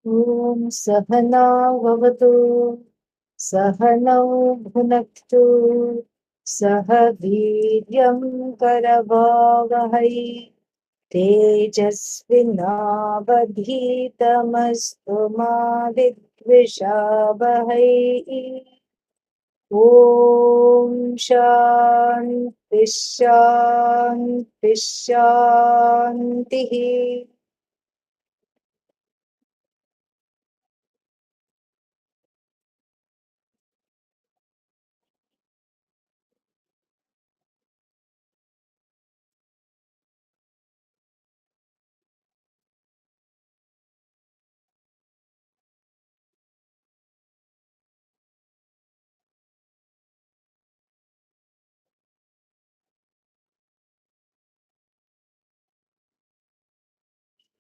ॐ सहना भवतु सहनौ भुनक्तु सह वीर्यं करवावहै तेजस्विनावधीतमस्तु मा विद्विषावहै ॐ शान्तिः शान्तिः शान्तिः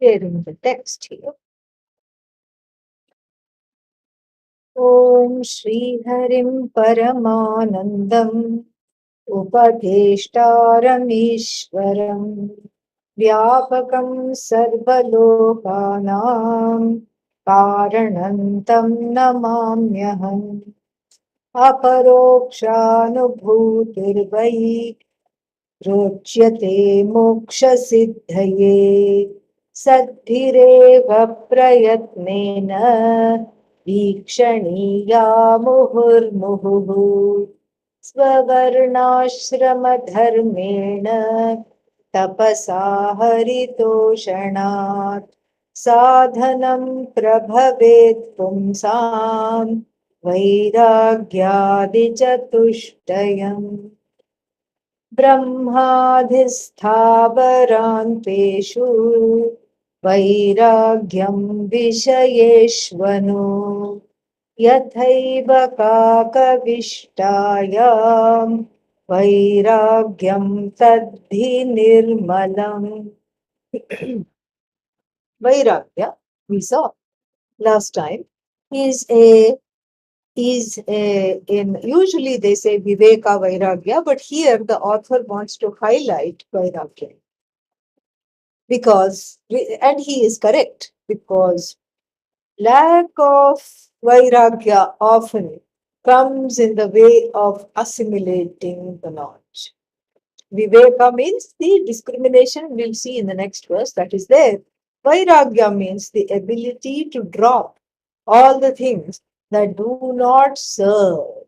Sharing the text here. ॐ श्रीहरिं परमानन्दम् उपदेष्टारमीश्वरम् व्यापकं सर्वलोकानां कारणं तं नमाम्यहम् अपरोक्षानुभूतिर्वै रोच्यते मोक्षसिद्धये सद्भिरेव प्रयत्नेन वीक्षणीया मुहुर्मुहुः स्ववर्णाश्रमधर्मेण तपसा हरितोषणात् साधनं प्रभवेत् पुंसां वैराग्यादिचतुष्टयम् ब्रह्माधिस्थावरान्तेषु वैराग्यं विषयेष्वनु यथैव काकविष्टायां वैराग्यं तद्धि निर्मलम्. Vairagya, we saw last time, is in usually they say Viveka Vairagya, but here the author wants to highlight Vairagya because, and he is correct, because lack of Vairagya often comes in the way of assimilating the knowledge. Viveka means the discrimination, we'll see in the next verse, that is there. Vairagya means the ability to drop all the things that do not serve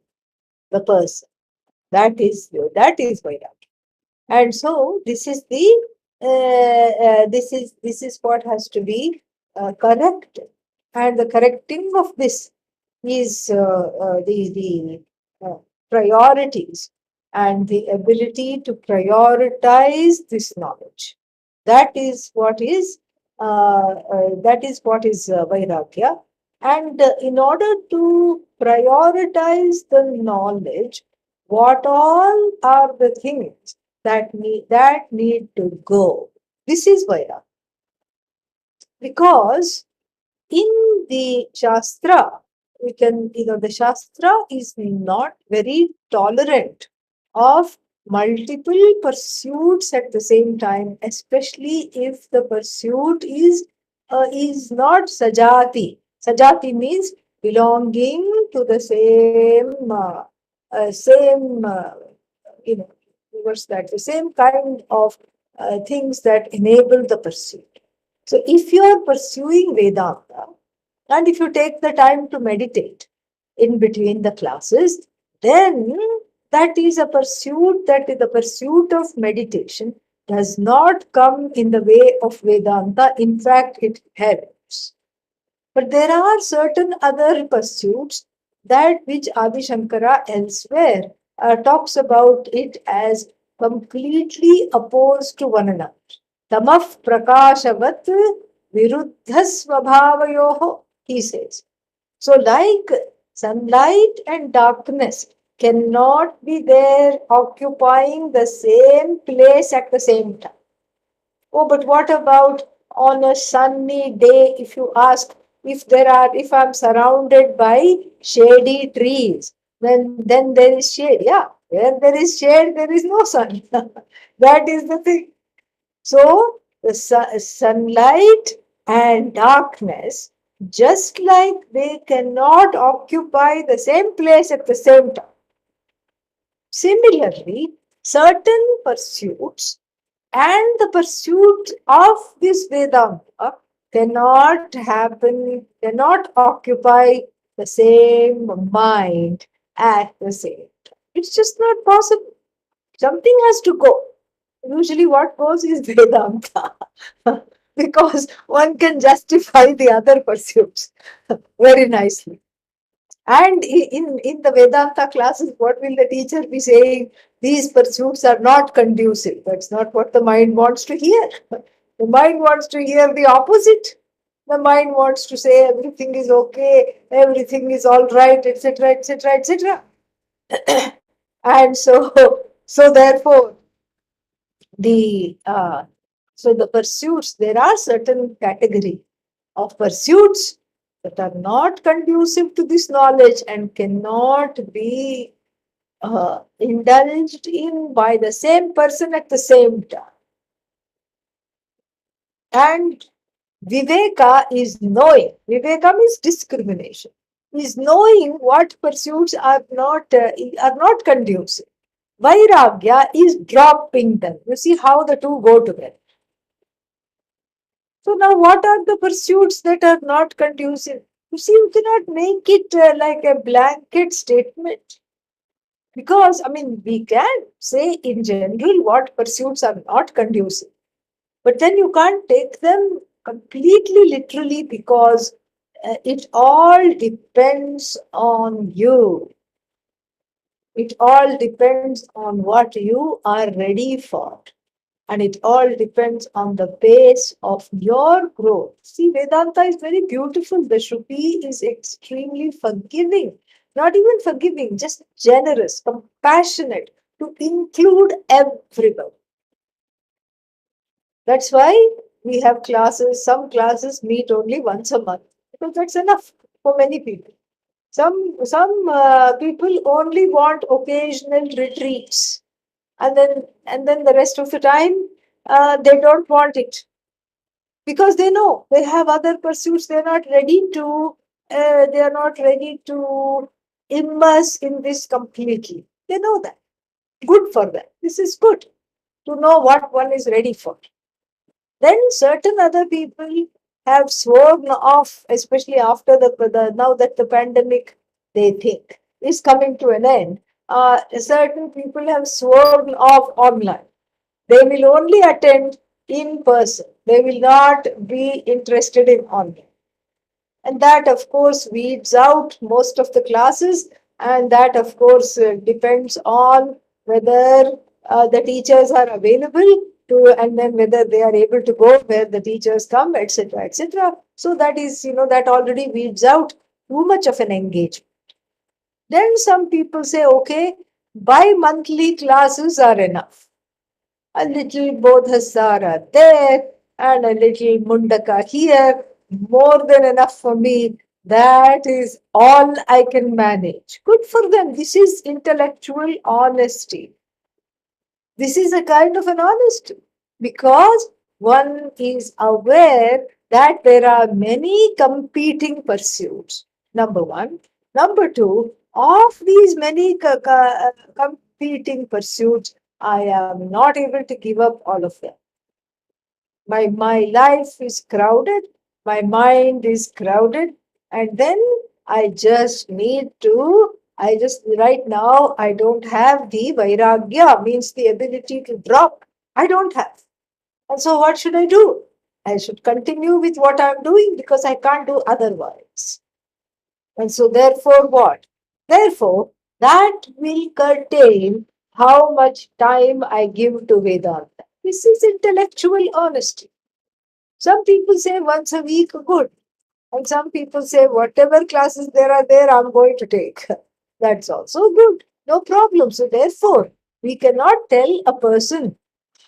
the person. That is Vairagya. And so this is this is what has to be corrected. And the correcting of this is the priorities and the ability to prioritize this knowledge. That is what is Vairagya. And in order to prioritize the knowledge, what all are the things that need to go? This is Vairagya. Because in the Shastra, the Shastra is not very tolerant of multiple pursuits at the same time, especially if the pursuit is not Sajati. Sajati means belonging to the same what's that? The same kind of things that enable the pursuit. So if you are pursuing Vedanta, and if you take the time to meditate in between the classes, then that is a pursuit, that is the pursuit of meditation does not come in the way of Vedanta. In fact, it helps. But there are certain other pursuits that which Adi Shankara elsewhere talks about it as completely opposed to one another. Tamaf prakashavat viruddha svabhavayoho, he says. So like sunlight and darkness cannot be there occupying the same place at the same time. Oh, but what about on a sunny day, if you ask, if I'm surrounded by shady trees, then there is shade. Yeah, where there is shade, there is no sun. That is the thing. So the sunlight and darkness just like they cannot occupy the same place at the same time. Similarly, certain pursuits and the pursuit of this Vedanta cannot occupy the same mind at the same time. It's just not possible. Something has to go. Usually, what goes is Vedanta because one can justify the other pursuits very nicely. And in the Vedanta classes, what will the teacher be saying? These pursuits are not conducive. That's not what the mind wants to hear. The mind wants to hear the opposite. The mind wants to say everything is okay, everything is all right, etc., etc., etc. And so therefore, the the pursuits, there are certain category of pursuits that are not conducive to this knowledge and cannot be indulged in by the same person at the same time. And Viveka is knowing. Viveka means discrimination. Is knowing what pursuits are not conducive. Vairagya is dropping them. You see how the two go together. So now, what are the pursuits that are not conducive? You see, you cannot make it like a blanket statement. Because, I mean, we can say in general what pursuits are not conducive, but then you can't take them completely literally because it all depends on you. It all depends on what you are ready for. And it all depends on the pace of your growth. See, Vedanta is very beautiful. The Shruti is extremely forgiving, not even forgiving, just generous, compassionate to include everyone. That's why we have classes. Some classes meet only once a month because that's enough for many people. Some people only want occasional retreats, and then the rest of the time they don't want it because they know they have other pursuits. They are not ready to immerse in this completely. They know that. Good for them. This is good to know what one is ready for. Then certain other people have sworn off, especially after the now that the pandemic, they think, is coming to an end. Certain people have sworn off online. They will only attend in person. They will not be interested in online. And that, of course, weeds out most of the classes. And that, of course, depends on whether the teachers are available to, and then whether they are able to go where the teachers come, etc., etc. So that is, that already weeds out too much of an engagement. Then some people say, okay, bi-monthly classes are enough. A little Bodhasara there and a little Mundaka here, more than enough for me. That is all I can manage. Good for them. This is intellectual honesty. This is a kind of an honesty because one is aware that there are many competing pursuits. Number one. Number two, of these many competing pursuits, I am not able to give up all of them. My life is crowded, my mind is crowded, and then I just right now I don't have the vairagya, means the ability to drop. I don't have. And so what should I do? I should continue with what I'm doing because I can't do otherwise. And so therefore what? Therefore, that will curtail how much time I give to Vedanta. This is intellectual honesty. Some people say once a week, good. And some people say whatever classes there are there, I'm going to take. That's also good. No problem. So therefore, we cannot tell a person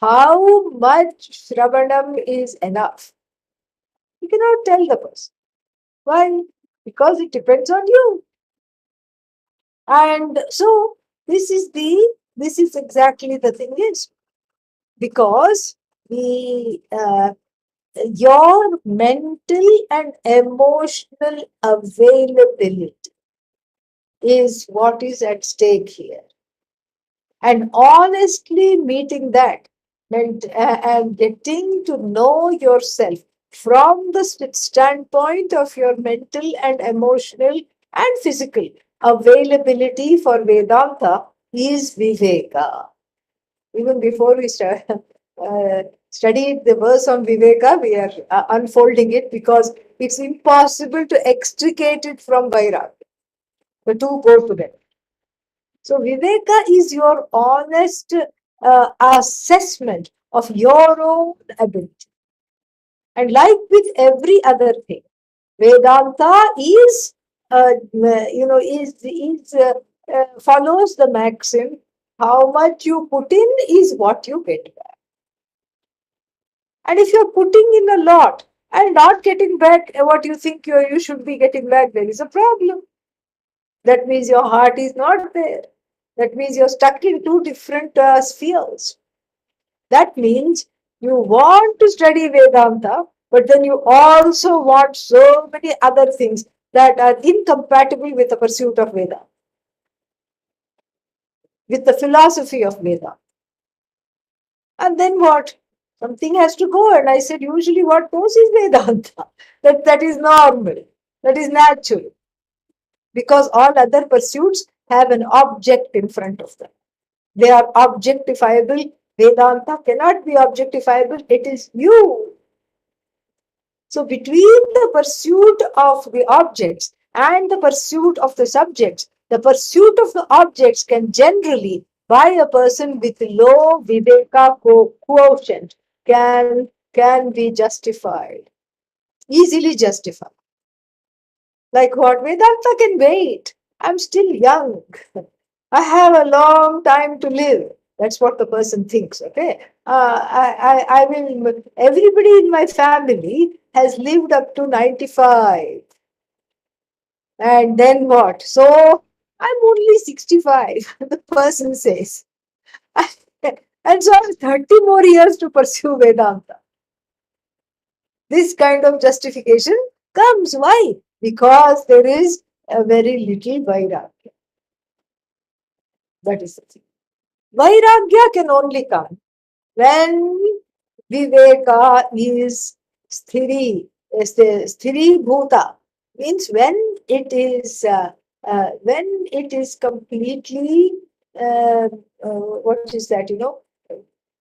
how much Shravanam is enough. We cannot tell the person. Why? Because it depends on you. And so this is exactly the thing is because we your mental and emotional availability is what is at stake here. And honestly meeting that and getting to know yourself from the standpoint of your mental and emotional and physical availability for Vedanta is Viveka. Even before we studied the verse on Viveka, we are unfolding it because it's impossible to extricate it from Vairagya. The two go together. So, Viveka is your honest assessment of your own ability. And like with every other thing, Vedanta is, follows the maxim: how much you put in is what you get back. And if you're putting in a lot and not getting back what you think you should be getting back, there is a problem. That means your heart is not there. That means you're stuck in two different spheres. That means you want to study Vedanta, but then you also want so many other things that are incompatible with the pursuit of Vedanta, with the philosophy of Vedanta. And then what? Something has to go. And I said, usually what goes is Vedanta. That is normal. That is natural. Because all other pursuits have an object in front of them. They are objectifiable. Vedanta cannot be objectifiable. It is you. So between the pursuit of the objects and the pursuit of the subjects, the pursuit of the objects can generally, by a person with low viveka quotient, can be justified, easily justified. Like what? Vedanta can wait. I'm still young. I have a long time to live. That's what the person thinks. Okay, I will. Everybody in my family has lived up to 95, and then what? So I'm only 65. The person says, and so I have 30 more years to pursue Vedanta. This kind of justification comes. Why? Because there is a very little vairagya. That is the thing. Vairagya can only come when Viveka is sthiri bhuta, means when it is completely, what is that,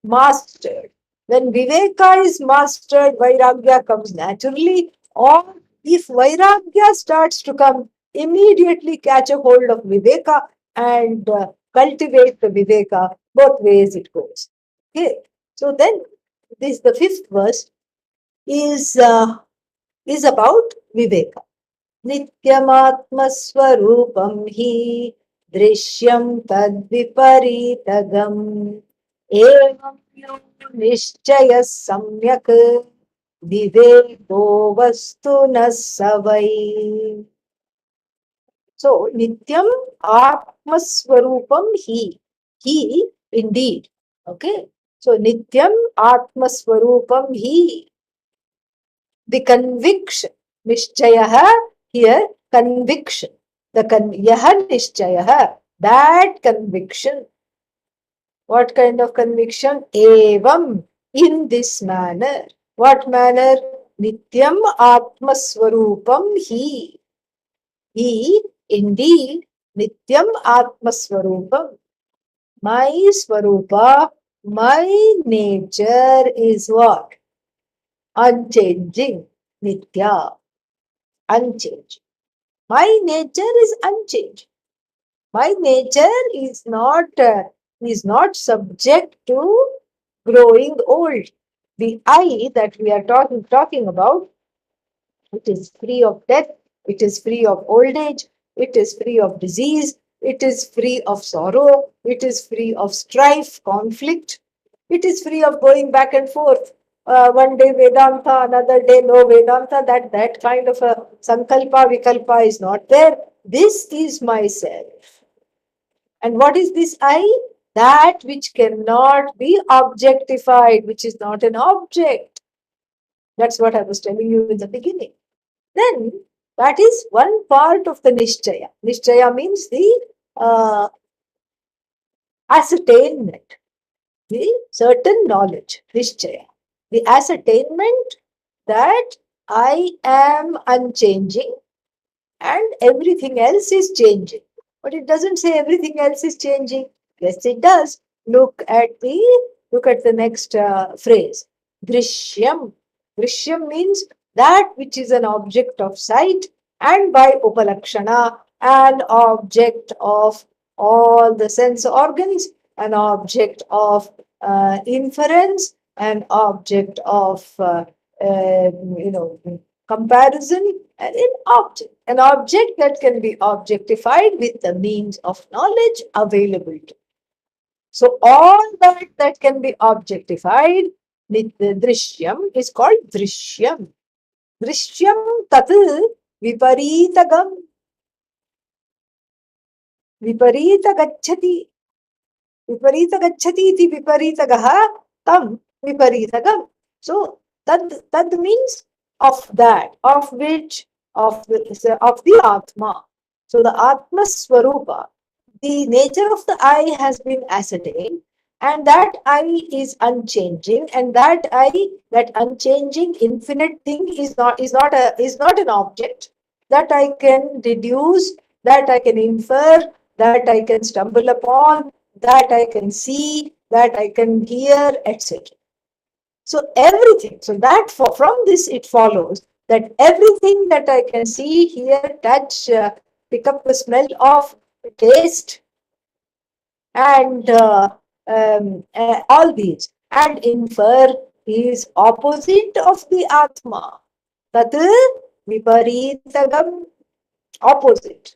mastered. When Viveka is mastered, Vairagya comes naturally, or if Vairagya starts to come, immediately catch a hold of Viveka and cultivate the Viveka. Both ways it goes. Okay. So then, the fifth verse is about Viveka. Nityamatmaswarupam hi drishyam tadviparitagam evam yo nishchaya samyak viveko vastuna savai. So, Nityam Atmaswarupam He. He indeed. Okay. So, Nityam Atmaswarupam He. The conviction. Nishchayaha here, conviction. Yaha Nishchayaha. That conviction. What kind of conviction? Evam. In this manner. What manner? Nityam Atmaswarupam He. He indeed Nityam Atmaswarupam. My Swarupa, my nature is what? Unchanging. Nitya. Unchanging. My nature is unchanging. My nature is not subject to growing old. The I that we are talking about, it is free of death, it is free of old age, it is free of disease, it is free of sorrow, it is free of strife, conflict, it is free of going back and forth. One day Vedanta, another day no Vedanta, that kind of a sankalpa, vikalpa is not there. This is myself. And what is this I? That which cannot be objectified, which is not an object. That's what I was telling you in the beginning. Then that is one part of the Nishchaya. Nishchaya means the ascertainment, the certain knowledge, Nishchaya. The ascertainment that I am unchanging and everything else is changing. But it doesn't say everything else is changing. Yes, it does. Look at the next phrase. Drishyam. Drishyam means that which is an object of sight, and by upalakshana, an object of all the sense organs, an object of inference, an object of comparison, and an object that can be objectified with the means of knowledge available to. So all that can be objectified with the drishyam is called drishyam. Drishyam tat viparitagam, viparita gacchati, viparita gacchati iti viparitagah tam viparitagam. So tad means of that, of which, of the Atma. So the Atma Swarupa, the nature of the I has been ascertained, and that I is unchanging, and that unchanging infinite thing is not an object that I can deduce, that I can infer, that I can stumble upon, that I can see, that I can hear, etc. So everything, so that from this it follows that everything that I can see, hear, touch, pick up the smell of, taste, and all these, and infer is opposite of the Atma. Tat viparitagam, opposite.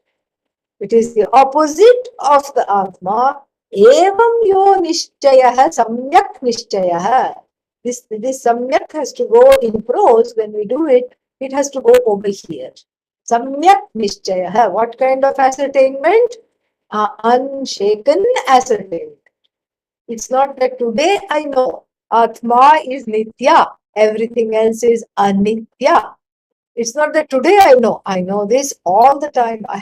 It is the opposite of the Atma. Evam yo nishchayah samyak nishchayah. This samyak has to go in prose. When we do it, it has to go over here. Samyak nishchayah. What kind of ascertainment? Unshaken ascertainment. It's not that today I know Atma is Nitya, everything else is Anitya. It's not that today I know this all the time. I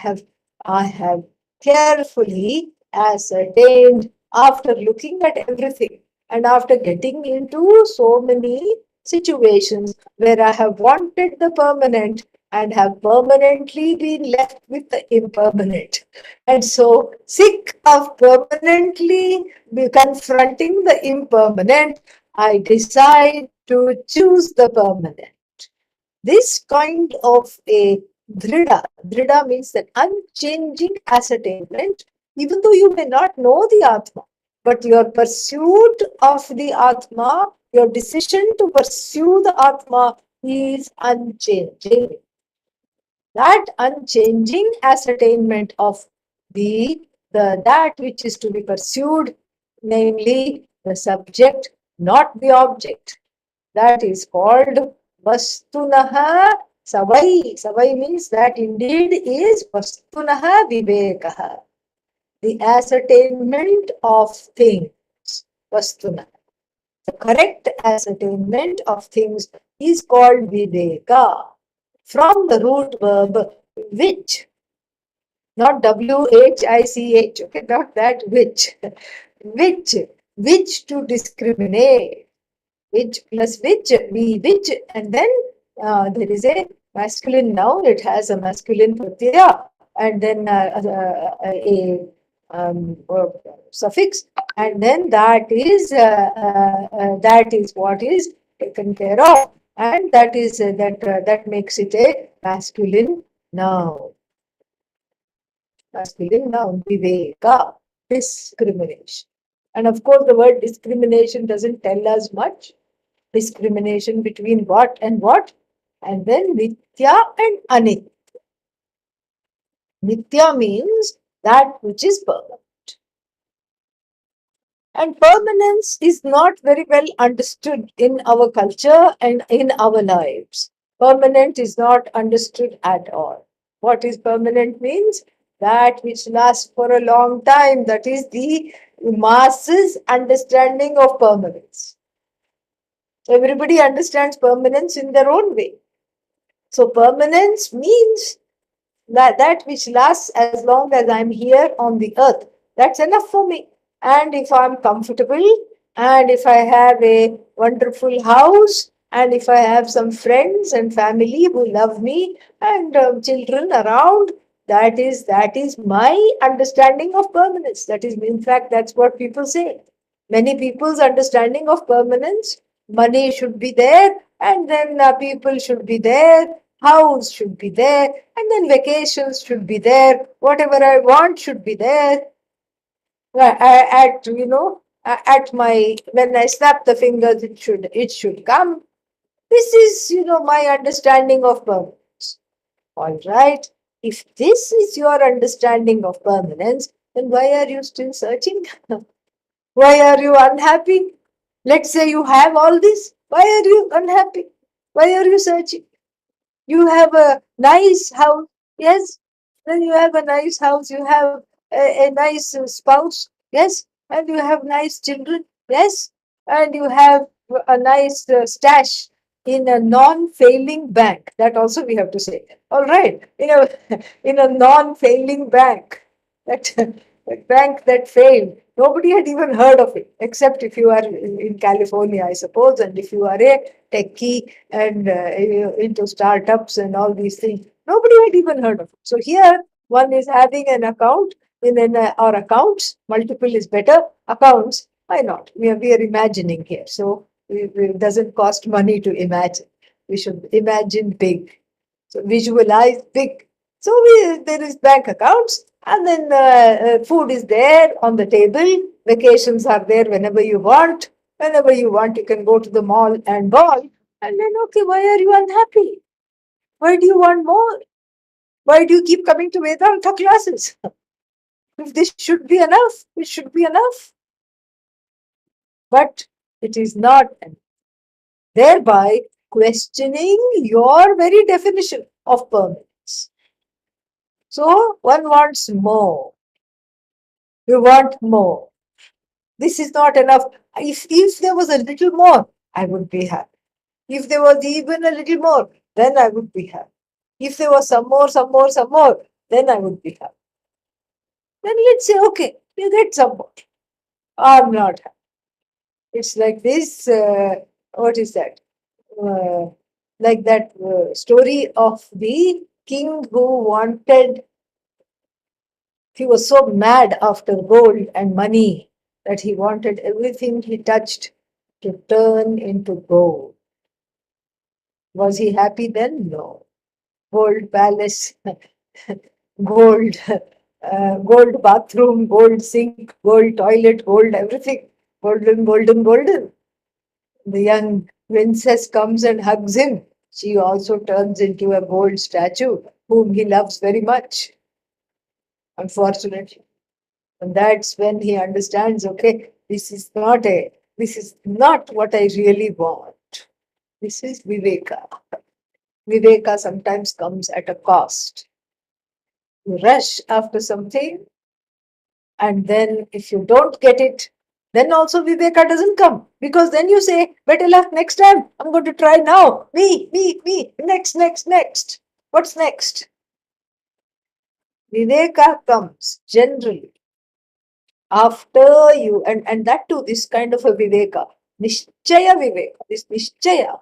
have carefully ascertained after looking at everything and after getting into so many situations where I have wanted the permanent and have permanently been left with the impermanent. And so, sick of permanently confronting the impermanent, I decide to choose the permanent. This kind of a drida means that unchanging ascertainment, even though you may not know the Atma, but your pursuit of the Atma, your decision to pursue the Atma is unchanging. That unchanging ascertainment of the that which is to be pursued, namely the subject, not the object, that is called vastunaha savai. Savai means that indeed is vastunaha vivekaha, the ascertainment of things. Vastuna. The correct ascertainment of things is called viveka. From the root verb which, not WHICH, okay, not that which, which to discriminate. Which plus which, and then there is a masculine noun. It has a masculine pratyaya, and then a suffix, and then that is what is taken care of, and that makes it a masculine noun. Masculine noun, viveka, discrimination. And of course, the word discrimination doesn't tell us much. Discrimination between what, and then nitya and anitya. Nitya means that which is permanent. And permanence is not very well understood in our culture and in our lives. Permanent is not understood at all. What is permanent means? That which lasts for a long time. That is the masses' understanding of permanence. Everybody understands permanence in their own way. So permanence means that which lasts as long as I'm here on the earth. That's enough for me. And if I'm comfortable, and if I have a wonderful house, and if I have some friends and family who love me, and children around, that is my understanding of permanence. That is, in fact, that's what people say. Many people's understanding of permanence: money should be there, and then people should be there, house should be there, and then vacations should be there, whatever I want should be there. At at my when I snap the fingers, it should come. This is my understanding of permanence. All right. If this is your understanding of permanence, then why are you still searching? Why are you unhappy? Let's say you have all this. Why are you unhappy? Why are you searching? You have a nice house, yes. Then you have a nice house. You have a nice spouse, yes. And you have nice children, yes. And you have a nice stash in a non-failing bank. That also we have to say. All right, in a non-failing bank. That a bank that failed. Nobody had even heard of it, except if you are in California, I suppose, and if you are a techie and into startups and all these things. Nobody had even heard of it. So here, one is having an account or accounts. Multiple is better. Accounts. Why not? We are imagining here. So it doesn't cost money to imagine. We should imagine big. So visualize big. So there is bank accounts, and then food is there on the table. Vacations are there whenever you want. Whenever you want, you can go to the mall and ball. And then, okay, why are you unhappy? Why do you want more? Why do you keep coming to Vedanta classes? If this should be enough, it should be enough. But it is not, thereby questioning your very definition of permanence. So one wants more. You want more. This is not enough. If there was a little more, I would be happy. If there was even a little more, then I would be happy. If there was some more, some more, some more, then I would be happy. Then let's say, okay, you get some more. I'm not happy. It's like this. What is that? Uh, like that story of the king who wanted, he was so mad after gold and money that he wanted everything he touched to turn into gold. Was he happy then? No. Gold palace, gold, gold bathroom, gold sink, gold toilet, gold everything. Golden, golden, golden. The young princess comes and hugs him. She also turns into a gold statue, whom he loves very much, unfortunately. And that's when he understands, okay, this is not what I really want. This is Viveka. Viveka sometimes comes at a cost. You rush after something, and then if you don't get it, then also Viveka doesn't come. Because then you say, better luck next time. I'm going to try now. Me. Next, next, next. What's next? Viveka comes generally after you, and that too, this kind of a Viveka, Nishchaya Viveka, this Nishchaya,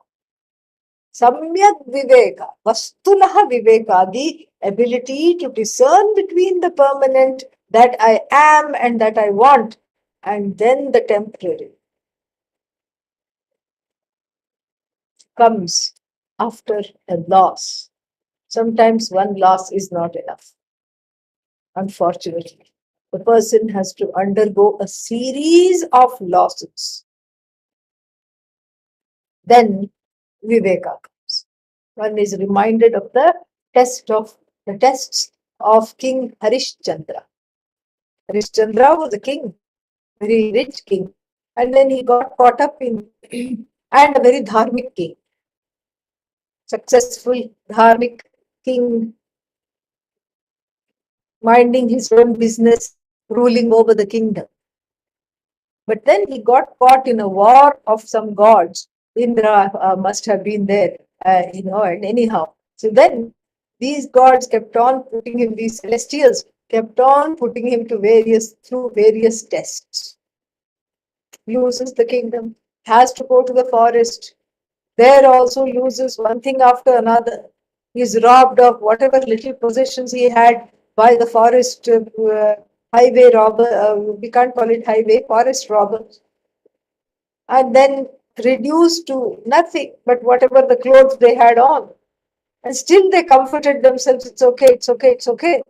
Samyak Viveka, Vastunaha Viveka, the ability to discern between the permanent that I am and that I want, and then the temporary comes after a loss. Sometimes one loss is not enough, unfortunately. The person has to undergo a series of losses. Then Viveka comes. One is reminded of the tests of King Harishchandra. Harishchandra was a king, very rich king, and then he got caught up in and a very dharmic king, successful dharmic king, minding his own business, ruling over the kingdom. But then he got caught in a war of some gods Indra must have been there, and anyhow. So then these gods kept on putting him, these celestials kept on putting him through various tests. Loses the kingdom, has to go to the forest. There also loses one thing after another. He's robbed of whatever little possessions he had by the forest highway robber. We can't call it highway, forest robbers. And then reduced to nothing but whatever the clothes they had on. And still they comforted themselves, it's okay, it's okay, it's okay.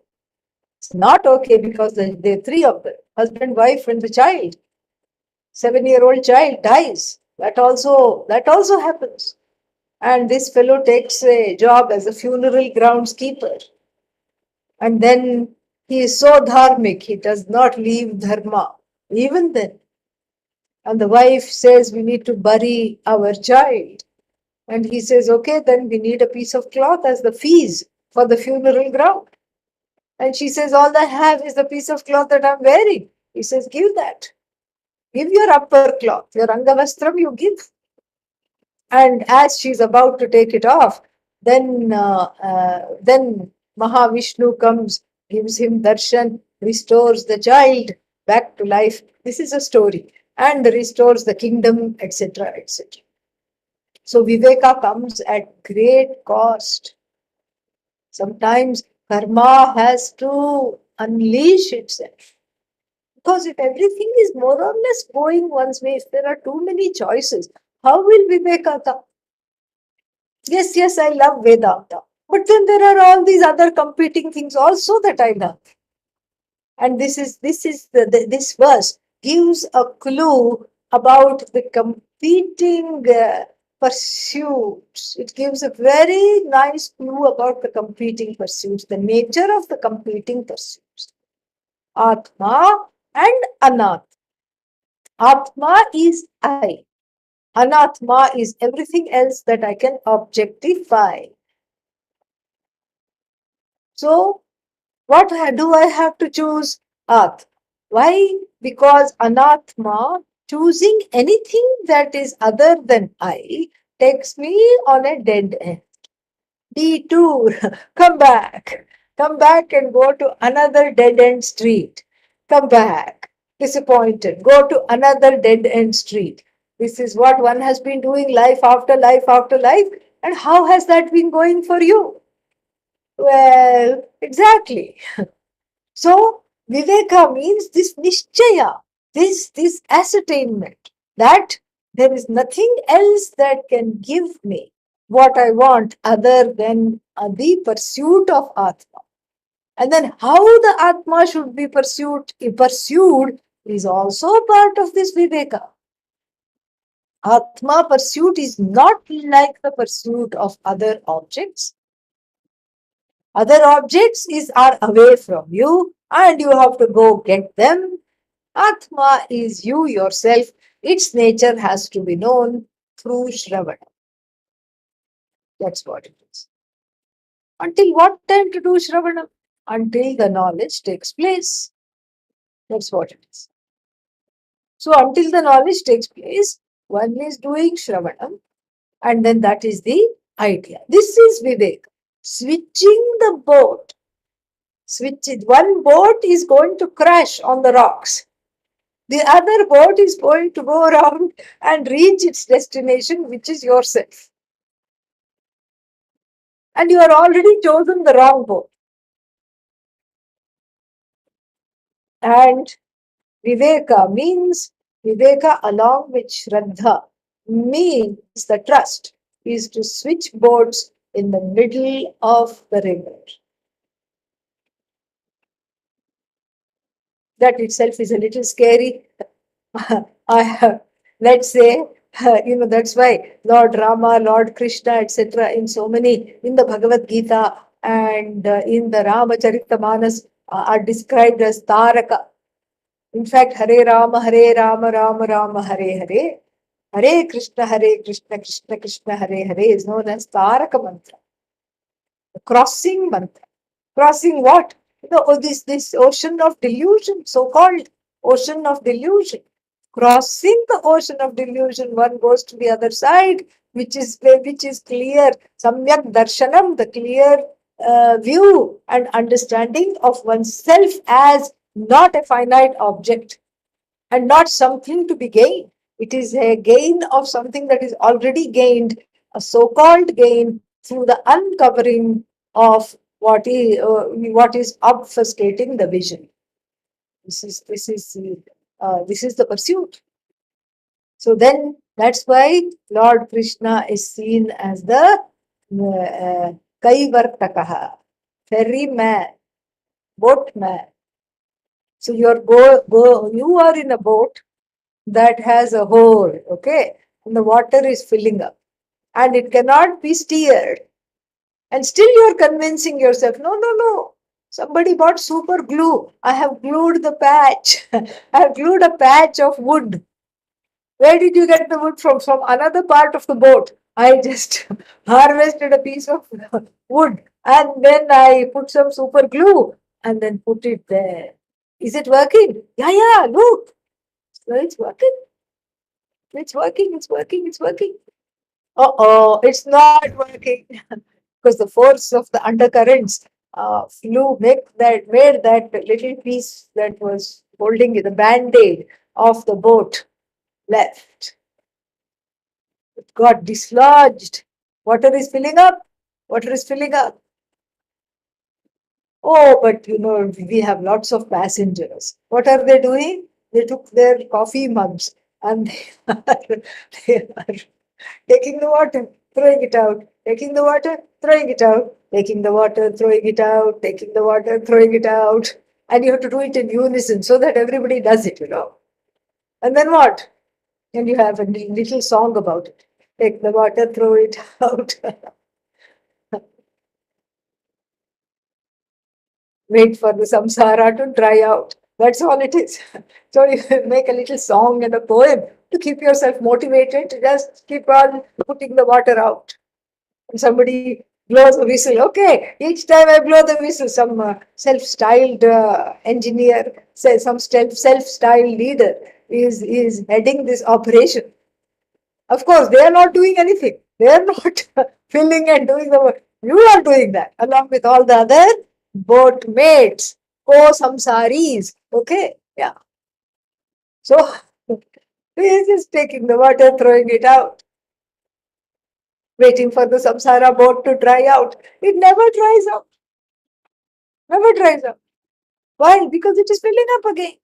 It's not okay because the three of them, husband, wife, and the child, 7-year-old child dies. That also happens. And this fellow takes a job as a funeral groundskeeper. And then he is so dharmic, he does not leave dharma. Even then. And the wife says, we need to bury our child. And he says, okay, then we need a piece of cloth as the fees for the funeral ground. And she says, all I have is the piece of cloth that I'm wearing. He says, give that. Give your upper cloth, your angavastram, you give. And as she's about to take it off, then Mahavishnu comes, gives him darshan, restores the child back to life. This is a story, and restores the kingdom, etc., etc. So Viveka comes at great cost. Sometimes karma has to unleash itself. Because if everything is more or less going one's way, if there are too many choices, how will Viveka come? Yes, I love Vedanta. But then there are all these other competing things also that I love. And this verse gives a clue about the competing pursuits. It gives a very nice clue about the competing pursuits, the nature of the competing pursuits. Atma and Anat. Atma is I. Anatma is everything else that I can objectify. So, what do I have to choose? At. Why? Because Anatma, choosing anything that is other than I, takes me on a dead end. Detour, come back. Come back and go to another dead end street. Come back. Disappointed. Go to another dead end street. This is what one has been doing life after life after life. And how has that been going for you? Well, exactly. So, Viveka means this nishchaya, this ascertainment that there is nothing else that can give me what I want other than the pursuit of Atma. And then how the Atma should be pursued is also part of this Viveka. Atma pursuit is not like the pursuit of other objects. Other objects are away from you and you have to go get them. Atma is you yourself. Its nature has to be known through Shravana. That's what it is. Until what time to do Shravana? Until the knowledge takes place. That's what it is. So until the knowledge takes place, one is doing Shravana, and then that is the idea. This is Vivek. Switching the boat. One boat is going to crash on the rocks. The other boat is going to go around and reach its destination, which is yourself. And you are already chosen the wrong boat. And Viveka along with Shraddha means the trust is to switch boats in the middle of the river. That itself is a little scary. Let's say, that's why Lord Rama, Lord Krishna, etc., in the Bhagavad Gita and in the Ramacharita are described as Taraka. In fact, Hare Rama, Rama Rama, Hare Hare. Hare Krishna, Krishna Krishna, Hare Hare is known as Taraka mantra, the crossing mantra. Crossing what? This ocean of delusion, so-called ocean of delusion. crossing the ocean of delusion, one goes to the other side, which is clear. Samyak darshanam, the clear view and understanding of oneself as not a finite object and not something to be gained. It is a gain of something that is already gained, a so called gain through the uncovering of what is obfuscating the vision. This is the pursuit. So then that's why Lord Krishna is seen as the Kaivartakaha, ferryman, boatman. So you are in a boat that has a hole, okay, and the water is filling up, and it cannot be steered. And still you're convincing yourself, no, no, no. Somebody bought super glue. I have glued the patch. I have glued a patch of wood. Where did you get the wood from? From another part of the boat. I just harvested a piece of wood and then I put some super glue and then put it there. Is it working? Yeah, yeah, look. Well, it's working. It's working. It's working. It's working. Oh, it's not working because the force of the undercurrents made that little piece that was holding the band-aid of the boat left. It got dislodged. Water is filling up. Water is filling up. Oh, but we have lots of passengers. What are they doing? They took their coffee mugs and they are taking the water, throwing it out, taking the water, throwing it out, taking the water, throwing it out, taking the water, throwing it out. And you have to do it in unison so that everybody does it. And then what? And you have a little song about it. Take the water, throw it out. Wait for the samsara to dry out. That's all it is. So you make a little song and a poem to keep yourself motivated to just keep on putting the water out. And somebody blows a whistle. Okay, each time I blow the whistle, some self-styled engineer, say some self-styled leader is heading this operation. Of course, they are not doing anything. They are not filling and doing the work. You are doing that along with all the other boat mates, co-samsaris. Okay, yeah. So he is just taking the water, throwing it out, waiting for the samsara boat to dry out. It never dries out. Never dries out. Why? Because it is filling up again.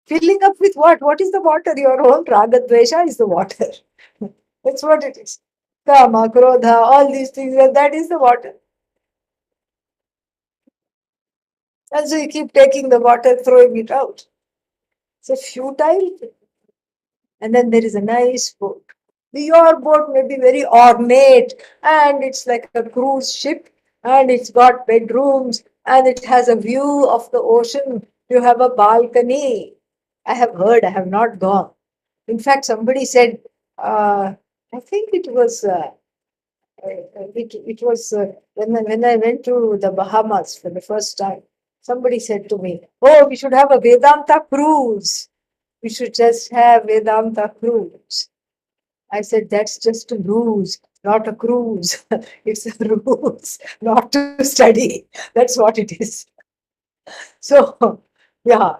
Filling up with what? What is the water? Your own ragadvesha is the water. That's what it is. Kama, Krodha, all these things, and that is the water. And so you keep taking the water, throwing it out. It's a futile thing. And then there is a nice boat. Your boat may be very ornate and it's like a cruise ship and it's got bedrooms and it has a view of the ocean. You have a balcony. I have heard, I have not gone. In fact, somebody said, I think it was when I went to the Bahamas for the first time. Somebody said to me, "Oh, we should have a Vedanta cruise. We should just have Vedanta cruise." I said, "That's just a ruse, not a cruise. It's a ruse, not to study. That's what it is." So, yeah,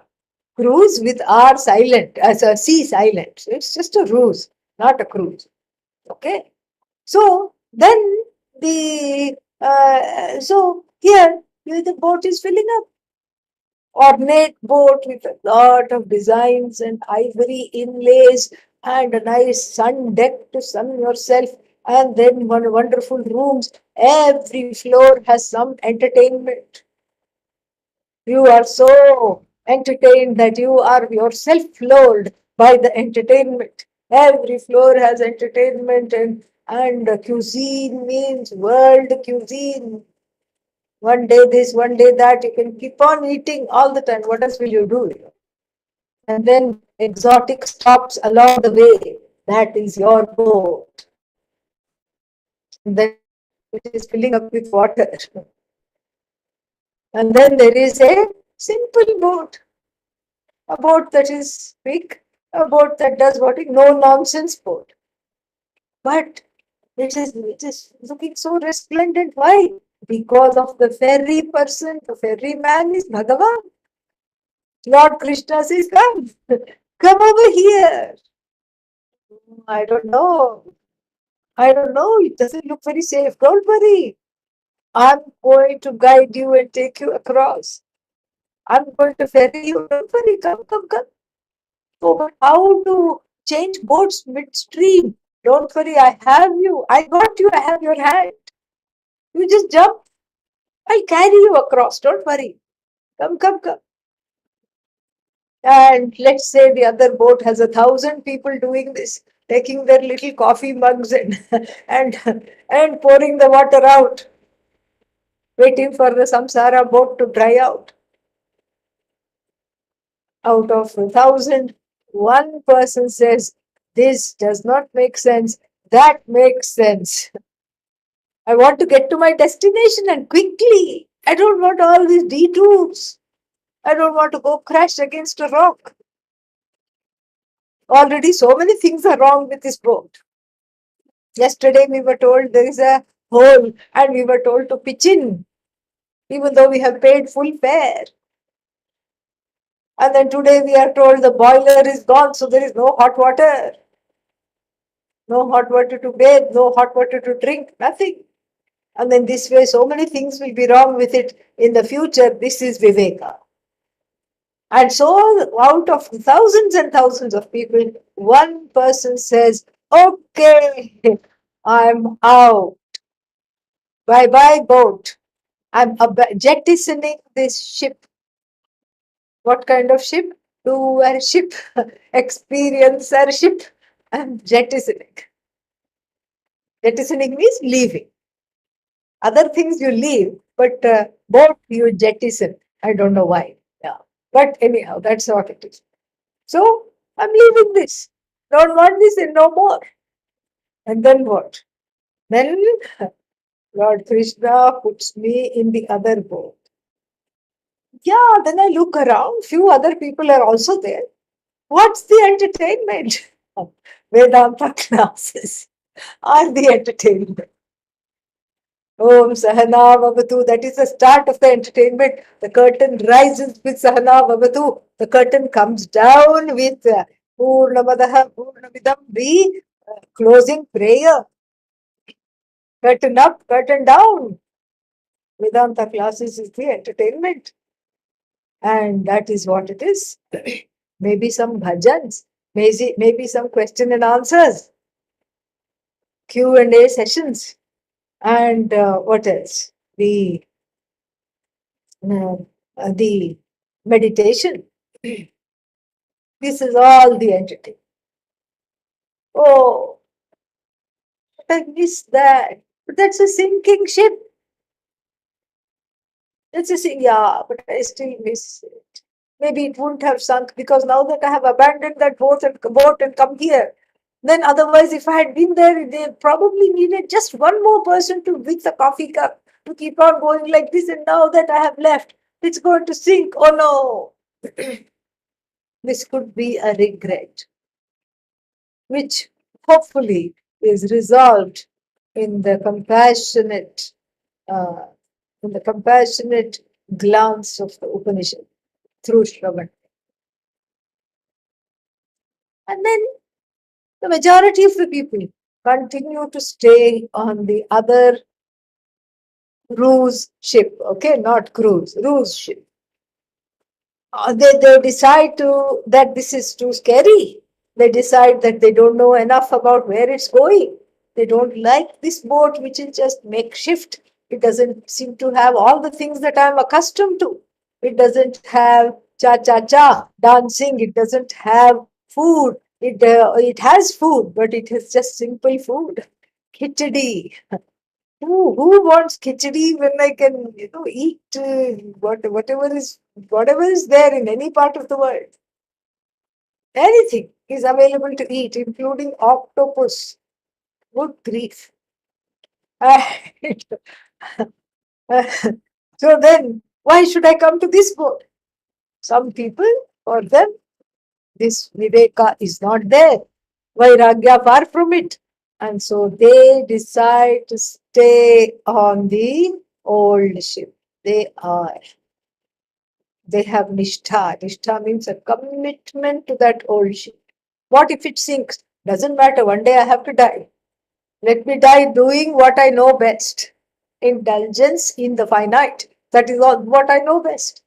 cruise with R silent, as a C silent. It's just a ruse, not a cruise. Okay. So then so here the boat is filling up. Ornate boat with a lot of designs and ivory inlays and a nice sun deck to sun yourself, and then one wonderful rooms. Every floor has some entertainment. You are so entertained that you are yourself floored by the entertainment. Every floor has entertainment, and cuisine means world cuisine. One day this, one day that. You can keep on eating all the time. What else will you do? And then exotic stops along the way. That is your boat. And then it is filling up with water. And then there is a simple boat, a boat that is big A boat that does what? No nonsense boat. But it is looking so resplendent. Why? Because of the ferry person, the ferry man is Bhagavan. Lord Krishna says, come, come over here. I don't know. I don't know. It doesn't look very safe. Don't worry. I'm going to guide you and take you across. I'm going to ferry you. Don't worry. Come, come, come. So, but how to change boats midstream? Don't worry. I have you. I got you. I have your hand. You just jump. I carry you across. Don't worry. Come, come, come. And let's say the other boat has 1,000 people doing this, taking their little coffee mugs and and and pouring the water out, waiting for the samsara boat to dry out. Out of 1,000, one person says, "This does not make sense. That makes sense. I want to get to my destination and quickly. I don't want all these detours. I don't want to go crash against a rock. Already so many things are wrong with this boat. Yesterday we were told there is a hole and we were told to pitch in, even though we have paid full fare. And then today we are told the boiler is gone, so there is no hot water. No hot water to bathe, no hot water to drink, nothing. And then this way, so many things will be wrong with it in the future. This is Viveka. And so, out of thousands and thousands of people, one person says, okay, I'm out. Bye bye, boat. I'm jettisoning this ship. What kind of ship? To ship, experiencer ship. I'm jettisoning. Jettisoning means leaving. Other things you leave, but boat you jettison. I don't know why. Yeah. But anyhow, that's what it is. So I'm leaving this. Don't want this and no more. And then what? Then Lord Krishna puts me in the other boat. Yeah, then I look around, few other people are also there. What's the entertainment? Vedanta classes are the entertainment. Om Sahana Vavatu, that is the start of the entertainment. The curtain rises with Sahana Vavatu. The curtain comes down with Purnamadaha Purnamidam, the closing prayer. Curtain up, curtain down. Vedanta classes is the entertainment. And that is what it is. Maybe some bhajans, maybe some question and answers, Q&A sessions, and what else? Uh, the meditation. This is all the entertainment. Oh, I miss that. But that's a sinking ship. That's a yeah, but I still miss it. Maybe it wouldn't have sunk because now that I have abandoned that boat and come here, then otherwise, if I had been there, they probably needed just one more person to with a coffee cup to keep on going like this. And now that I have left, it's going to sink. Oh no! This could be a regret, which hopefully is resolved in the compassionate, uh, glance of the Upanishad through Shravan. And then the majority of the people continue to stay on the other ruse ship, okay, not cruise, ruse ship. They decide that this is too scary. They decide that they don't know enough about where it's going. They don't like this boat, which is just makeshift. It doesn't seem to have all the things that I'm accustomed to. It doesn't have cha-cha-cha dancing. It doesn't have food. It has food, but it is just simple food. Khichdi. Who wants khichdi when I can, eat whatever is there in any part of the world? Anything is available to eat, including octopus. Good grief. So then, why should I come to this boat? Some people, for them, This Viveka is not there. Vairagya far from it. And so they decide to stay on the old ship. They are. They have nishtha. Nishtha means a commitment to that old ship. What if it sinks? Doesn't matter. One day I have to die. Let me die doing what I know best. Indulgence in the finite. That is all what I know best.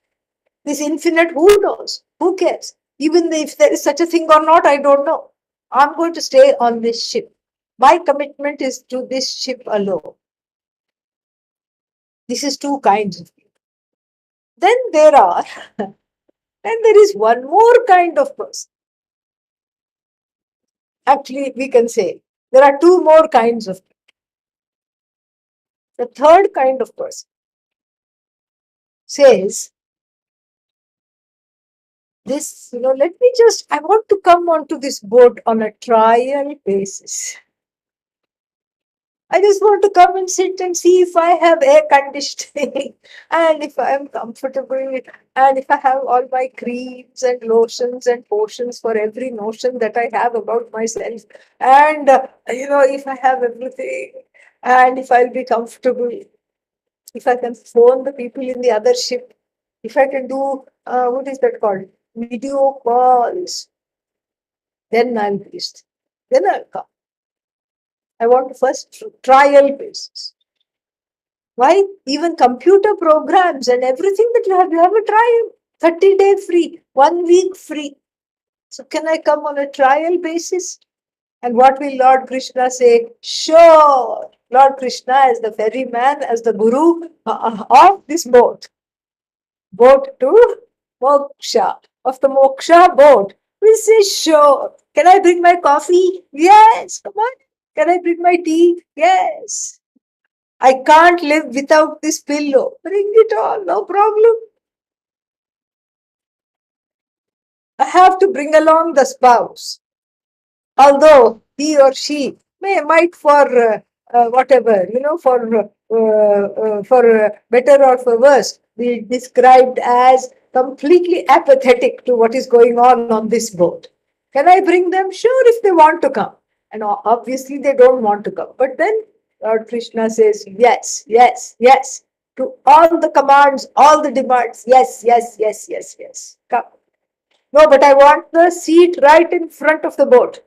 This infinite, who knows? Who cares? Even if there is such a thing or not, I don't know. I'm going to stay on this ship. My commitment is to this ship alone. This is two kinds of people. Then there are, then there is one more kind of person. Actually, we can say there are two more kinds of people. The third kind of person says, this, let me just, I want to come onto this boat on a trial basis. I just want to come and sit and see if I have air conditioning and if I am comfortable and if I have all my creams and lotions and potions for every notion that I have about myself. And, if I have everything and if I'll be comfortable, if I can phone the people in the other ship, if I can do, what is that called? Video calls, then I'll be, then I'll come. I want to first trial basis. Why? Even computer programs and everything that you have a trial. 30-day free, 1 week free. So can I come on a trial basis? And what will Lord Krishna say? Sure. Lord Krishna as the ferryman, as the guru of this boat. Boat to moksha. Of the moksha boat. We say, sure. Can I bring my coffee? Yes. Come on. Can I bring my tea? Yes. I can't live without this pillow. Bring it on, no problem. I have to bring along the spouse. Although he or she might for whatever, for better or for worse, be described as completely apathetic to what is going on this boat. Can I bring them? Sure, if they want to come. And obviously they don't want to come. But then Lord Krishna says, yes, yes, yes. To all the commands, all the demands, yes, yes, yes, yes, yes. Come. No, but I want the seat right in front of the boat.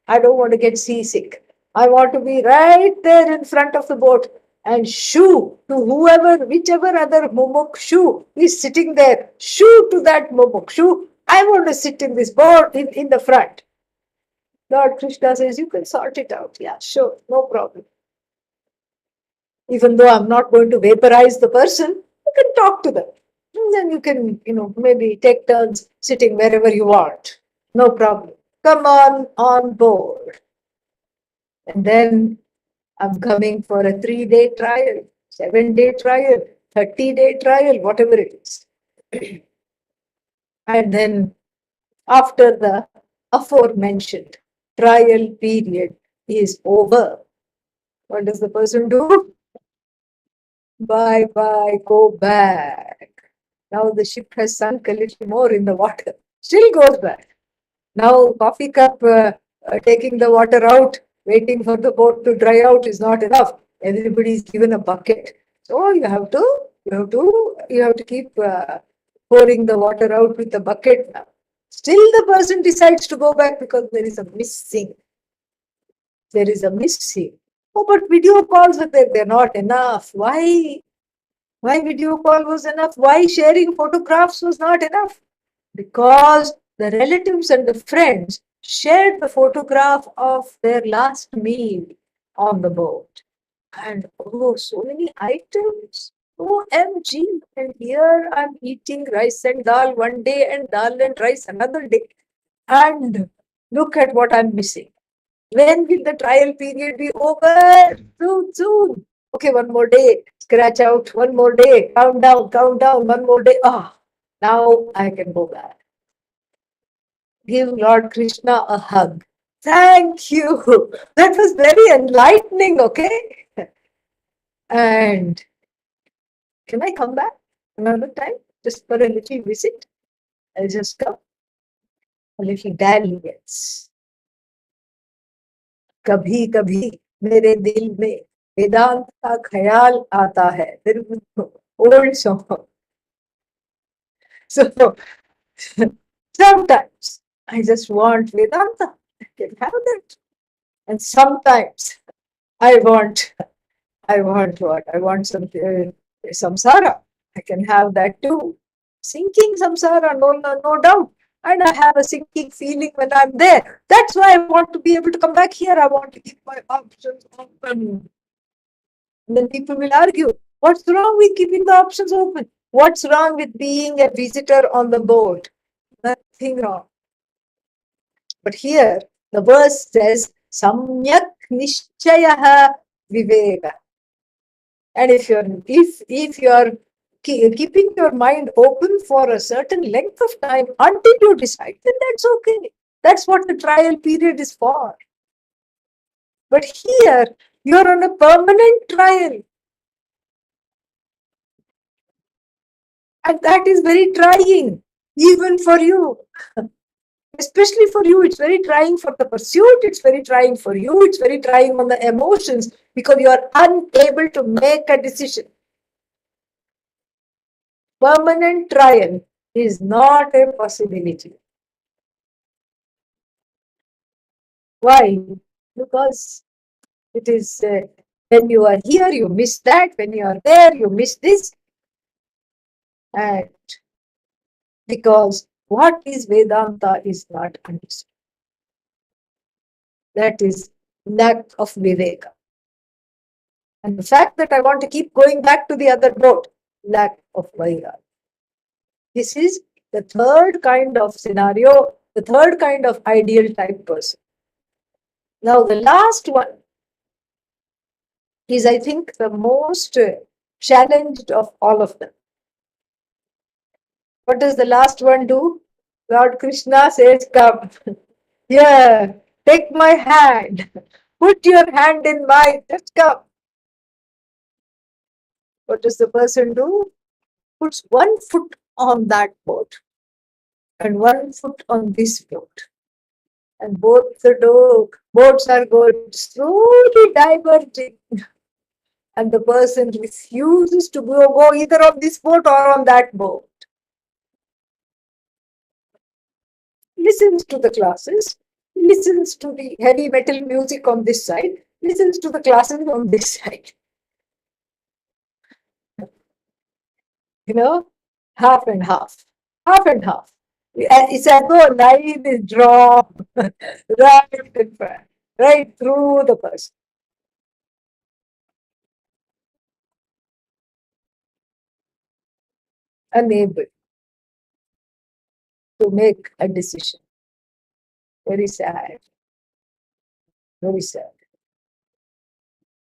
I don't want to get seasick. I want to be right there in front of the boat and shoo to whoever, whichever other mumukshu is sitting there, shoo to that mumukshu. I want to sit in this boat in the front. Lord Krishna says, you can sort it out. Yeah, sure, no problem. Even though I'm not going to vaporize the person, you can talk to them. And then you can, maybe take turns sitting wherever you want. No problem. Come on board. And then I'm coming for a 3-day trial, 7-day trial, 30-day trial, whatever it is. And then after the aforementioned trial period is over, what does the person do? Bye bye, go back. Now the ship has sunk a little more in the water. Still goes back. Now coffee cup taking the water out, waiting for the boat to dry out is not enough. Everybody is given a bucket. So you have to keep pouring the water out with the bucket now. Still the person decides to go back because there is a missing. There is a missing. Oh, but video calls are there. They're not enough. Why? Why video call was enough? Why sharing photographs was not enough? Because the relatives and the friends shared the photograph of their last meal on the boat. And oh, so many items. OMG. And here I'm eating rice and dal one day and dal and rice another day. And look at what I'm missing. When will the trial period be over? Soon, soon. Okay, one more day. Scratch out. One more day. Count down. One more day. Now I can go back. Give Lord Krishna a hug. Thank you. That was very enlightening, okay? And can I come back another time just for a little visit? I'll just come. a little dalliance. कभी कभी मेरे दिल में वेदांत का ख्याल आता है. Old song. So sometimes I just want Vedanta. I can have that. And sometimes I want, I want what? I want some samsara. I can have that too. Sinking samsara, no doubt. And I have a sinking feeling when I'm there. That's why I want to be able to come back here. I want to keep my options open. And then people will argue, what's wrong with keeping the options open? What's wrong with being a visitor on the boat? Nothing wrong. But here, the verse says, Samyak Nishchayaha Viveka. And if you're keeping your mind open for a certain length of time until you decide, then that's okay. That's what the trial period is for. But here, you're on a permanent trial. And that is very trying, even for you. Especially for you, it's very trying for the pursuit, it's very trying for you, it's very trying on the emotions because you are unable to make a decision. Permanent trial is not a possibility. Why? Because it is when you are here, you miss that. When you are there, you miss this. And because what is Vedanta is not understood. That is lack of Viveka. And the fact that I want to keep going back to the other boat, lack of Vairagya. This is the third kind of scenario, the third kind of ideal type person. Now, the last one is, I think, the most challenged of all of them. What does the last one do? Lord Krishna says, come, here, take my hand, put your hand in mine, just come. What does the person do? Puts one foot on that boat and one foot on this boat. And both the boats are going slowly diverging. And the person refuses to go either on this boat or on that boat. Listens to the classes, listens to the heavy metal music on this side, listens to the classes on this side. Half and half, half and half. It's as though a line is drawn right through the person. Unable to make a decision. Very sad. Very sad.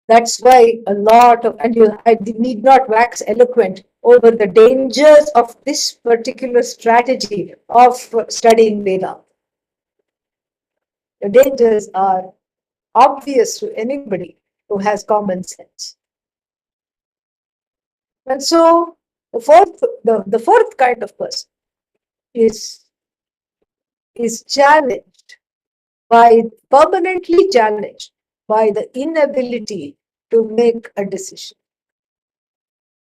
That's why a lot of, and I need not wax eloquent over the dangers of this particular strategy of studying Vedanta. The dangers are obvious to anybody who has common sense. And so the fourth kind of person is permanently challenged by the inability to make a decision.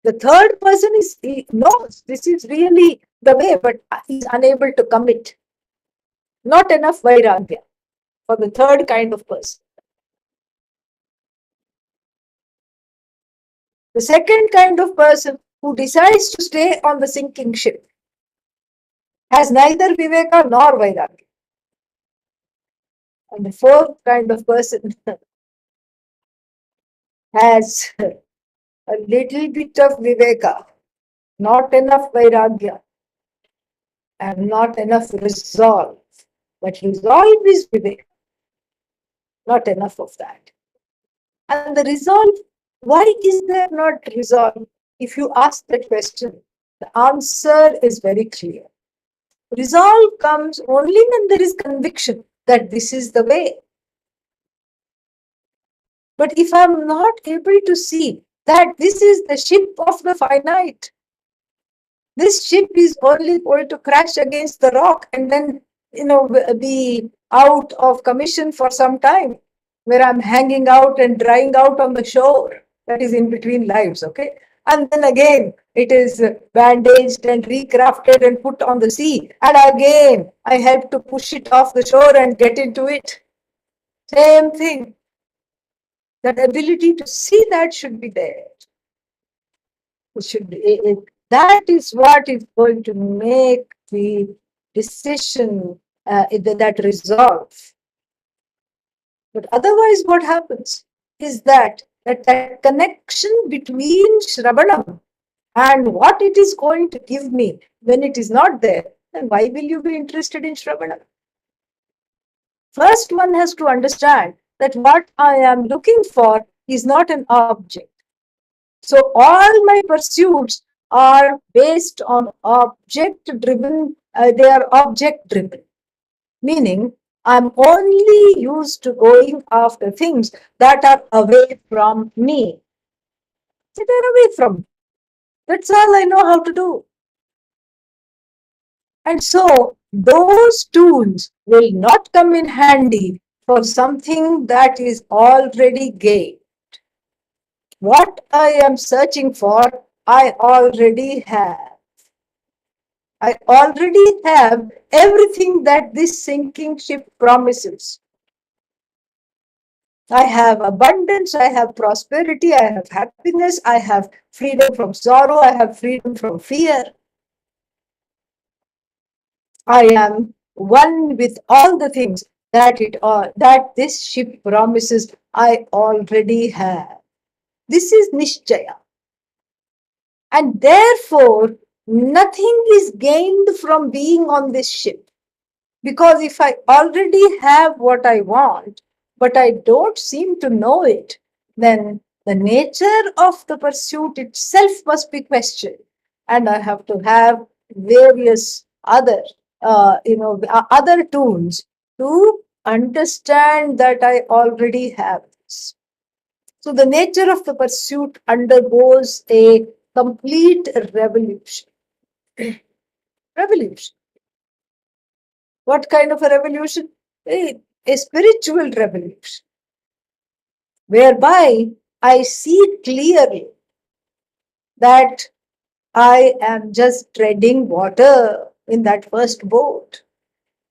The third person he knows this is really the way, but he's unable to commit. Not enough Vairagya for the third kind of person. The second kind of person who decides to stay on the sinking ship has neither Viveka nor Vairagya. And the fourth kind of person has a little bit of Viveka, not enough Vairagya, and not enough resolve. But resolve is Viveka, not enough of that. And the resolve, why is there not resolve? If you ask that question, the answer is very clear. Resolve comes only when there is conviction that this is the way. But if I'm not able to see that this is the ship of the finite, this ship is only going to crash against the rock and then be out of commission for some time, where I'm hanging out and drying out on the shore that is in between lives, okay? And then again, it is bandaged and recrafted and put on the sea. And again, I help to push it off the shore and get into it. Same thing. That ability to see that should be there. It should be, that is what is going to make the decision, that resolve. But otherwise, what happens is that connection between Shravanam and what it is going to give me, when it is not there, then why will you be interested in Shravanam? First, one has to understand that what I am looking for is not an object. So all my pursuits are based on object driven, they are object driven, meaning I'm only used to going after things that are away from me. That are away from me. That's all I know how to do. And so those tools will not come in handy for something that is already gained. What I am searching for, I already have. I already have everything that this sinking ship promises. I have abundance, I have prosperity, I have happiness, I have freedom from sorrow, I have freedom from fear. I am one with all the things that this ship promises I already have. This is Nishchaya. And therefore, nothing is gained from being on this ship. Because if I already have what I want, but I don't seem to know it, then the nature of the pursuit itself must be questioned. And I have to have various other tools to understand that I already have this. So the nature of the pursuit undergoes a complete revolution. Revolution. What kind of a revolution? A spiritual revolution, whereby I see clearly that I am just treading water in that first boat.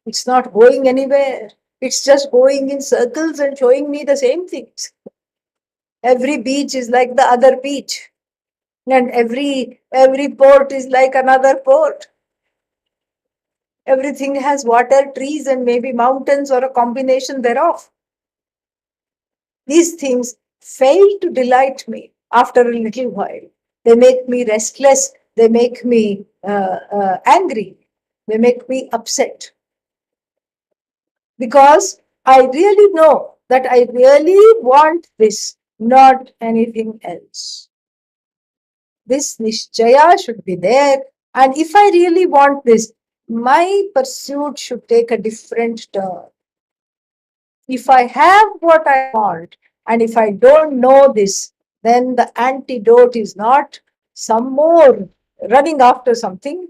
It's not going anywhere. It's just going in circles and showing me the same things. Every beach is like the other beach, and every port is like another port. Everything has water, trees, and maybe mountains or a combination thereof. These things fail to delight me after a little while. They make me restless. They make me angry. They make me upset. Because I really know that I really want this, not anything else. This Nishchaya should be there. And if I really want this, my pursuit should take a different turn. If I have what I want, and if I don't know this, then the antidote is not some more running after something.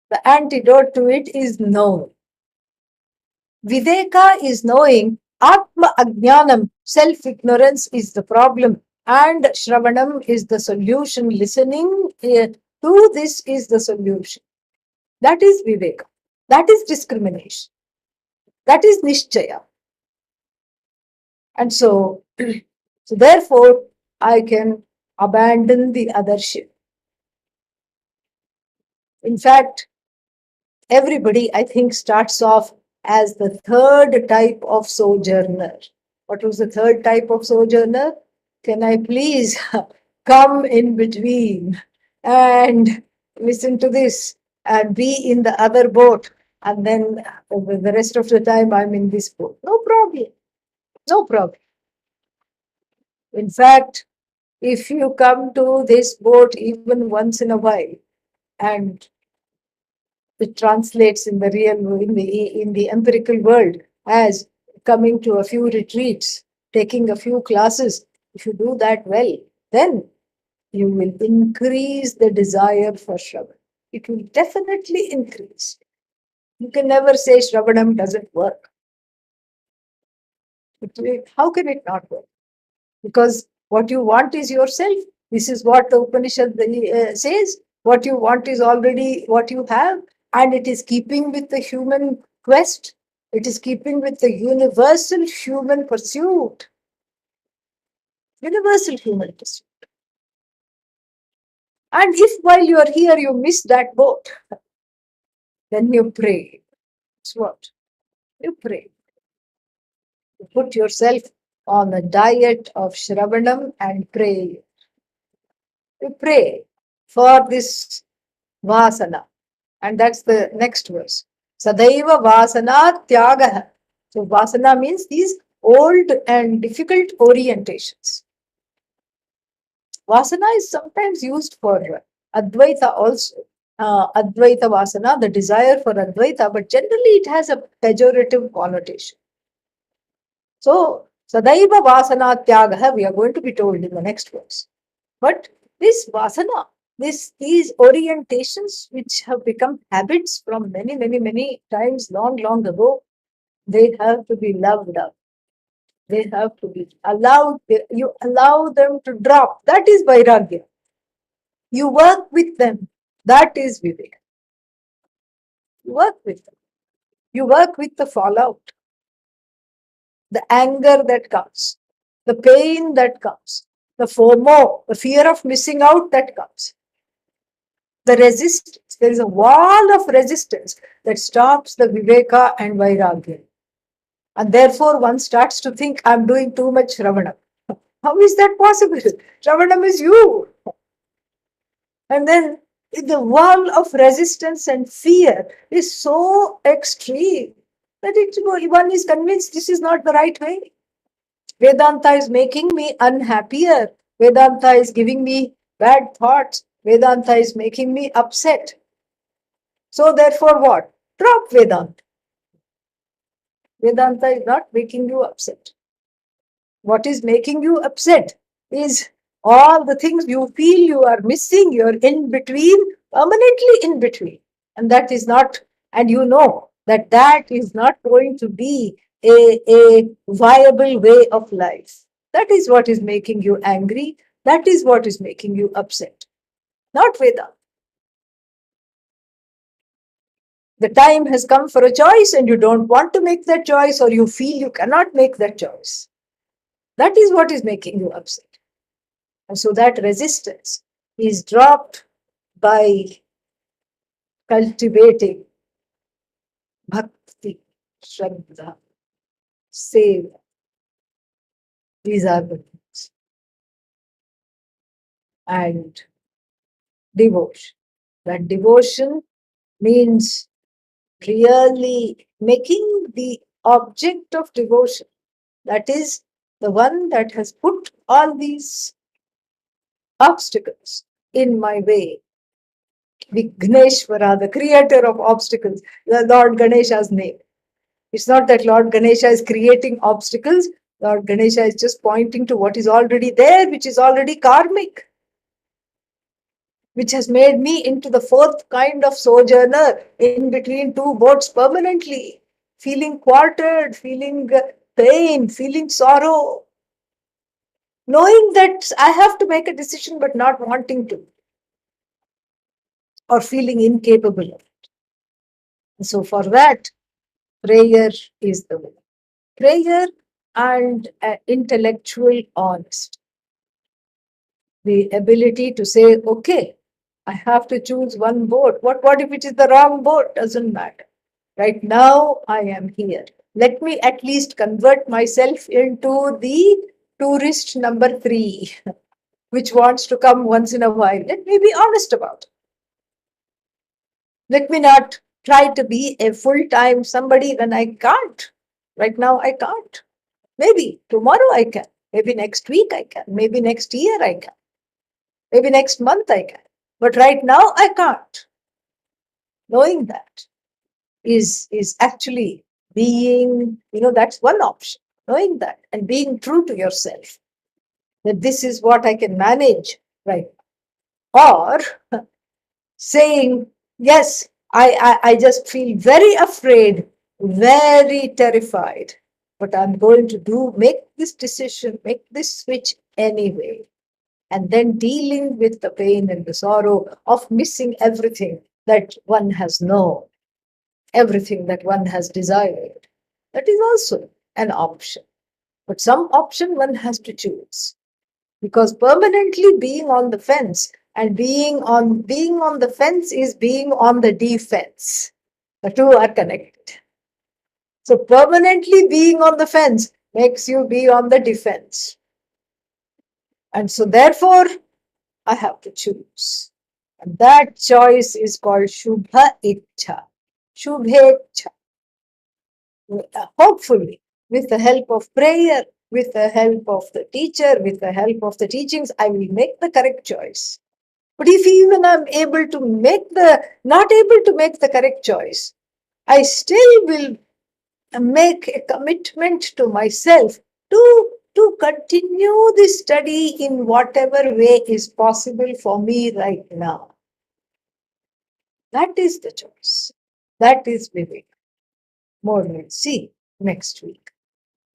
The antidote to it is knowing. Viveka is knowing. Atma Ajnanam, self-ignorance, is the problem. And Shravanam is the solution. Listening to this is the solution. That is Viveka. That is discrimination. That is Nishchaya. And so therefore, I can abandon the other ship. In fact, everybody, I think, starts off as the third type of sojourner. What was the third type of sojourner? Can I please come in between and listen to this and be in the other boat, and then the rest of the time I'm in this boat? No problem. No problem. In fact, if you come to this boat even once in a while, and it translates in the empirical world as coming to a few retreats, taking a few classes, if you do that well, then you will increase the desire for Shravan. It will definitely increase. You can never say Shravanam doesn't work. How can it not work? Because what you want is yourself. This is what the Upanishad says. What you want is already what you have, and it is keeping with the human quest. It is keeping with the universal human pursuit. Universal human pursuit. And if while you are here you miss that boat, then you pray. It's what? You pray. You put yourself on a diet of Shravanam and pray. You pray for this Vasana. And that's the next verse. Sadaiva Vasana Tyagaha. So Vasana means these old and difficult orientations. Vasana is sometimes used for Advaita also. Advaita Vasana, the desire for Advaita, but generally it has a pejorative connotation. So Sadaiva Vasana Tyagaha, we are going to be told in the next verse. But this Vasana, these orientations which have become habits from many times long ago, they have to be loved up. They have to be allowed. You allow them to drop. That is Vairagya. You work with them. That is Vivek. You work with them. You work with the fallout, the anger that comes, the pain that comes, the FOMO, the fear of missing out that comes, the resistance. There is a wall of resistance that stops the Viveka and Vairagya. And therefore, one starts to think, I'm doing too much Shravanam. How is that possible? Shravanam is you. And then the wall of resistance and fear is so extreme that one is convinced this is not the right way. Vedanta is making me unhappier. Vedanta is giving me bad thoughts. Vedanta is making me upset. So therefore what? Drop Vedanta. Vedanta is not making you upset. What is making you upset is all the things you feel you are missing, you're in between, permanently in between. And that is not, and you know that that is not going to be a viable way of life. That is what is making you angry. That is what is making you upset. Not Vedanta. The time has come for a choice and you don't want to make that choice, or you feel you cannot make that choice. That is what is making you upset. And so that resistance is dropped by cultivating bhakti, shraddha, seva. These are the things. And devotion. That devotion means really making the object of devotion, that is the one that has put all these obstacles in my way. Vigneshwara, the creator of obstacles, the Lord Ganesha's name. It's not that Lord Ganesha is creating obstacles. Lord Ganesha is just pointing to what is already there, which is already karmic, which has made me into the fourth kind of sojourner in between two boats permanently, feeling quartered, feeling pain, feeling sorrow, knowing that I have to make a decision but not wanting to, or feeling incapable of it. And so for that, prayer is the way. Prayer and intellectual honesty. The ability to say, okay, I have to choose one boat. What if it is the wrong boat? Doesn't matter. Right now, I am here. Let me at least convert myself into the tourist number 3, which wants to come once in a while. Let me be honest about it. Let me not try to be a full-time somebody when I can't. Right now, I can't. Maybe tomorrow I can. Maybe next week I can. Maybe next year I can. Maybe next month I can. But right now I can't. Knowing that is actually being, that's one option. Knowing that and being true to yourself. That this is what I can manage right now. Or saying, yes, I just feel very afraid, very terrified. But I'm going to make this decision, make this switch anyway. And then dealing with the pain and the sorrow of missing everything that one has known, everything that one has desired. That is also an option. But some option one has to choose, because permanently being on the fence and being on the fence is being on the defense. The two are connected. So permanently being on the fence makes you be on the defense. And so therefore, I have to choose. And that choice is called Shubha Ichha. Shubhecha. Hopefully, with the help of prayer, with the help of the teacher, with the help of the teachings, I will make the correct choice. But if even I'm not able to make the correct choice, I still will make a commitment to myself to continue this study in whatever way is possible for me right now. That is the choice. That is Vivek. More we'll see next week.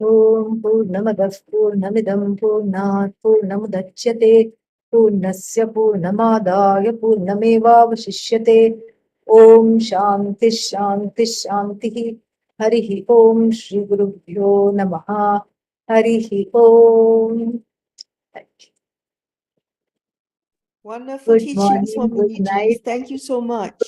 Om Purnamadah Purnamidam Purnat Purnamudachyate Purnasya Purnamadaya Purnamevavashishyate. Om Shanti Shanti Shanti. Harihi Om Shri Gurubhyo Namaha. Harihi Om. Thank you. Wonderful Good teachings, morning, good Swamiji. night. Thank you so much.